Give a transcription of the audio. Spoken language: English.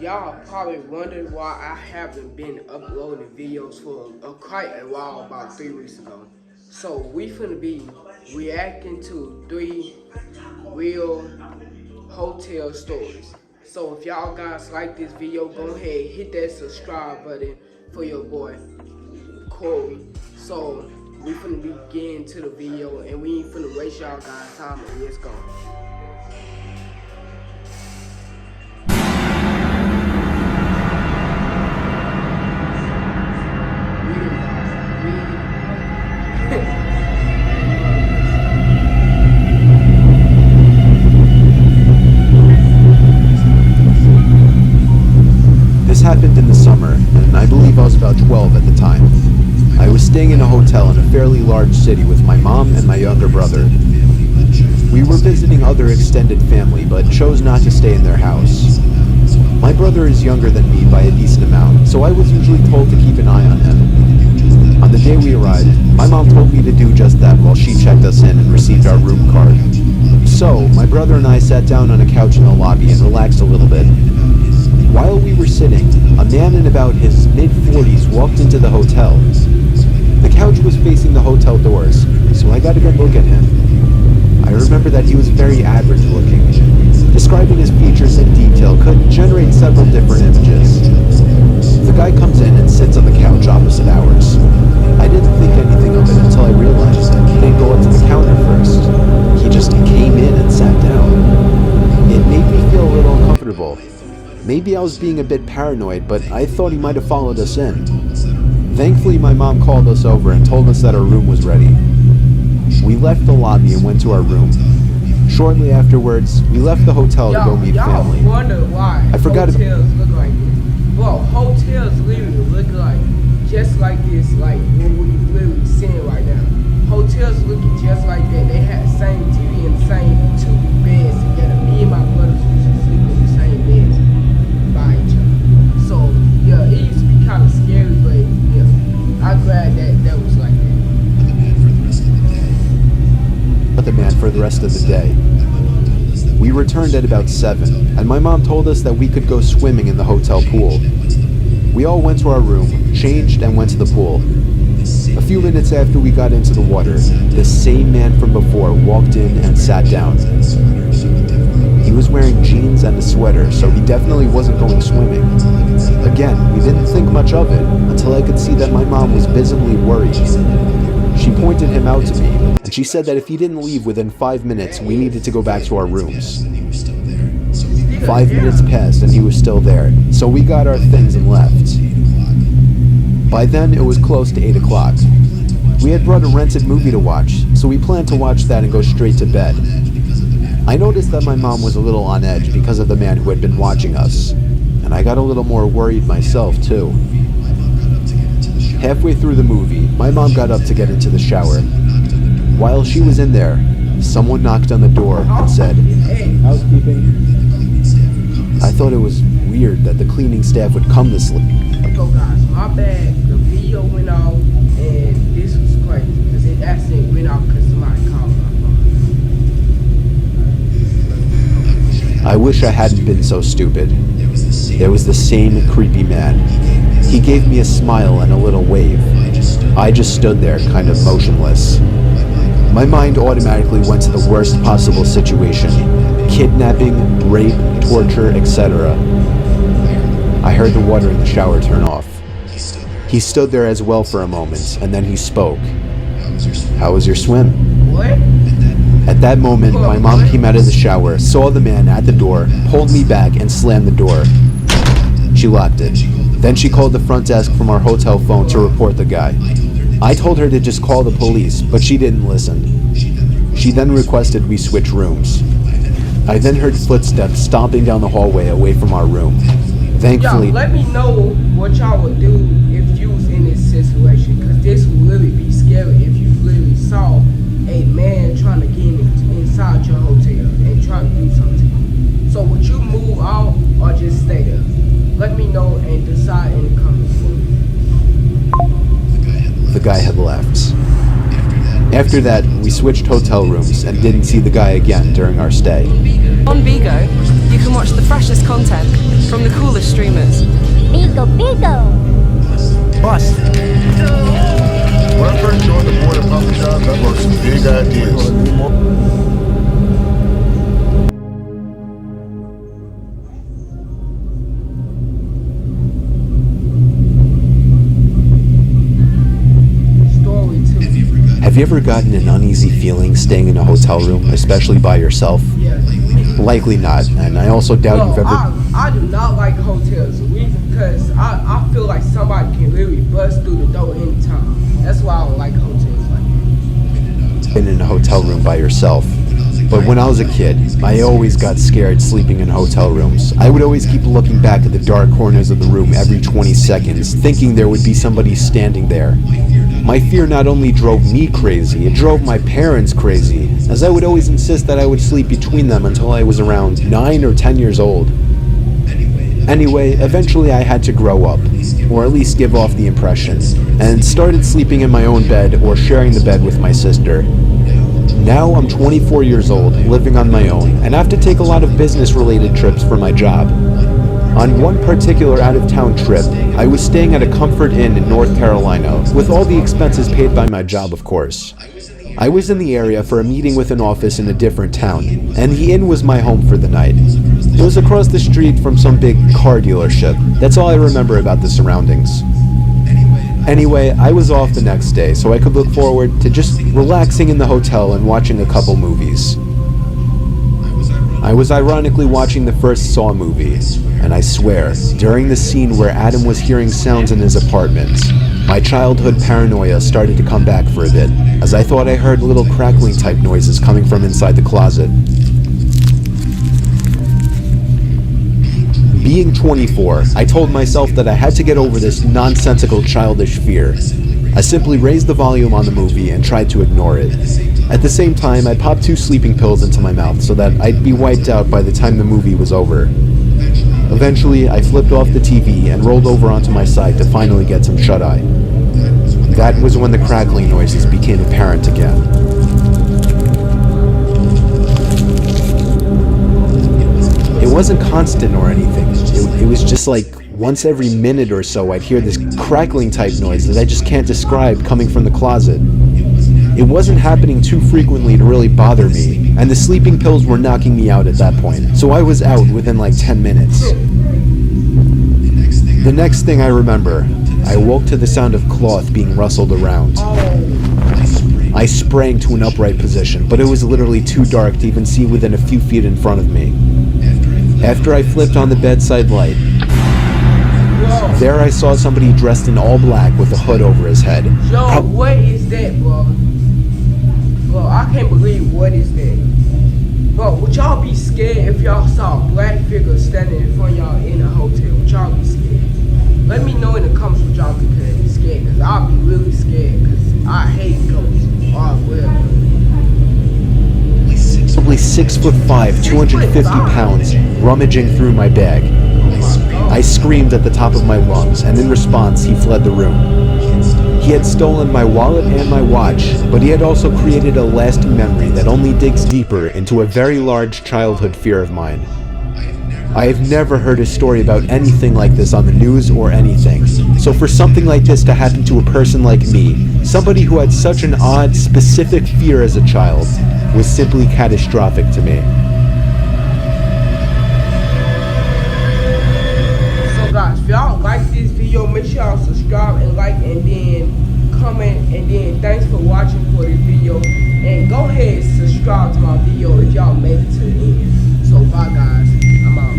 Y'all probably wondered why I haven't been uploading videos for quite a while, about 3 weeks ago. So we finna be reacting to 3 real hotel stories. So if y'all guys like this video, go ahead, hit that subscribe button for your boy, Corey. So we finna be getting to the video and we ain't finna waste y'all guys time, and let's go. This happened in the summer, and I believe I was about 12 at the time. I was staying in a hotel in a fairly large city with my mom and my younger brother. We were visiting other extended family, but chose not to stay in their house. My brother is younger than me by a decent amount, so I was usually told to keep an eye on him. On the day we arrived, my mom told me to do just that while she checked us in and received our room card. So, my brother and I sat down on a couch in the lobby and relaxed a little bit. While we were sitting, a man in about his mid-40s walked into the hotel. The couch was facing the hotel doors, so I got a good look at him. I remember that he was very average looking. Describing his features in detail could generate several different images. The guy comes in and sits on the couch opposite ours. I didn't think anything of it until I realized that he didn't go up to the counter first. He just came in and sat down. It made me feel a little uncomfortable. Maybe I was being a bit paranoid, but I thought he might have followed us in. Thankfully, my mom called us over and told us that our room was ready. We left the lobby and went to our room. Shortly afterwards, we left the hotel to go meet family. Y'all wonder why hotels look like this. Well, hotels literally look like just like this, like what we literally seeing right now. Hotels looking just like that. They had the same TV and the same 2 beds together. Me and my brothers used to sleep in the same beds by each other. So yeah, it used to be kind of scary, but yeah, I'm glad that was like that. The man for the rest of the day. We returned at about 7, and my mom told us that we could go swimming in the hotel pool. We all went to our room, changed, and went to the pool. A few minutes after we got into the water, the same man from before walked in and sat down. He was wearing jeans and a sweater, so he definitely wasn't going swimming. Again, we didn't think much of it until I could see that my mom was visibly worried. She pointed him out to me, and she said that if he didn't leave within 5 minutes, we needed to go back to our rooms. 5 minutes passed and he was still there, so we got our things and left. By then, it was close to 8 o'clock. We had brought a rented movie to watch, so we planned to watch that and go straight to bed. I noticed that my mom was a little on edge because of the man who had been watching us, and I got a little more worried myself too. Halfway through the movie, my mom got up to get into the shower. While she was in there, someone knocked on the door and said, "Housekeeping." I thought it was weird that the cleaning staff would come this late. So guys, my bad, the video went off, and this was crazy, because it actually went off because somebody called my phone. I wish I hadn't been so stupid. There was the same creepy man. He gave me a smile and a little wave. I just stood there, kind of motionless. My mind automatically went to the worst possible situation: kidnapping, rape, torture, etc. I heard the water in the shower turn off. He stood there as well for a moment, and then he spoke. "How was your swim?" What? At that moment, my mom came out of the shower, saw the man at the door, pulled me back, and slammed the door. She locked it. Then she called the front desk from our hotel phone to report the guy. I told her to just call the police, but she didn't listen. She then requested we switch rooms. I then heard footsteps stomping down the hallway away from our room. Thankfully, y'all let me know what y'all would do if you was in this situation, because this would really be scary if you literally saw a man trying to get inside your hotel and trying to do something to you. So would you move out or just stay there? Let me know and decide in the comments for me. The guy had left. After that, we switched hotel rooms and didn't see the guy again during our stay. On Vigo, you you can watch the freshest content from the coolest streamers. Bigo, bigo. Bust. When I first joined the board of public jobs, I wrote some big ideas. Story 2. Have you ever gotten an uneasy feeling staying in a hotel room, especially by yourself? Yeah. Likely not, and I also doubt you've ever I do not like hotels. The reason because I feel like somebody can literally bust through the door anytime. That's why I don't like hotels like that. been in a hotel room by yourself. But when I was a kid, I always got scared sleeping in hotel rooms. I would always keep looking back at the dark corners of the room every 20 seconds, thinking there would be somebody standing there. My fear not only drove me crazy, it drove my parents crazy, as I would always insist that I would sleep between them until I was around 9 or 10 years old. Anyway, eventually I had to grow up, or at least give off the impression, and started sleeping in my own bed or sharing the bed with my sister. Now I'm 24 years old, living on my own, and have to take a lot of business-related trips for my job. On one particular out-of-town trip, I was staying at a Comfort Inn in North Carolina, with all the expenses paid by my job, of course. I was in the area for a meeting with an office in a different town, and the inn was my home for the night. It was across the street from some big car dealership. That's all I remember about the surroundings. Anyway, I was off the next day, so I could look forward to just relaxing in the hotel and watching a couple movies. I was ironically watching the first Saw movie, and I swear, during the scene where Adam was hearing sounds in his apartment, my childhood paranoia started to come back for a bit, as I thought I heard little crackling type noises coming from inside the closet. Being 24, I told myself that I had to get over this nonsensical childish fear. I simply raised the volume on the movie and tried to ignore it. At the same time, I popped 2 sleeping pills into my mouth so that I'd be wiped out by the time the movie was over. Eventually, I flipped off the TV and rolled over onto my side to finally get some shut-eye. That was when the crackling noises became apparent again. It wasn't constant or anything. It was just like once every minute or so I'd hear this crackling type noise that I just can't describe coming from the closet. It wasn't happening too frequently to really bother me, and the sleeping pills were knocking me out at that point, so I was out within like 10 minutes. The next thing I remember, I woke to the sound of cloth being rustled around. I sprang to an upright position, but it was literally too dark to even see within a few feet in front of me. After I flipped on the bedside light, there I saw somebody dressed in all black with a hood over his head. Yo, what is that, bro? Bro, I can't believe what is that. Bro, would y'all be scared if y'all saw a black figure standing in front of y'all in a hotel? Would y'all be scared? Let me know in the comments would y'all be scared, because I'll be really scared, because I hate ghosts. Or I will. Probably 6'5", 250 pounds, rummaging through my bag. I screamed at the top of my lungs, and in response, he fled the room. He had stolen my wallet and my watch, but he had also created a lasting memory that only digs deeper into a very large childhood fear of mine. I have never heard a story about anything like this on the news or anything, so for something like this to happen to a person like me, somebody who had such an odd, specific fear as a child, was simply catastrophic to me. So guys, if y'all like this video, make sure y'all subscribe and like and then comment, and then thanks for watching for this video, and go ahead and subscribe to my video if y'all made it to the end. So bye guys, I'm out.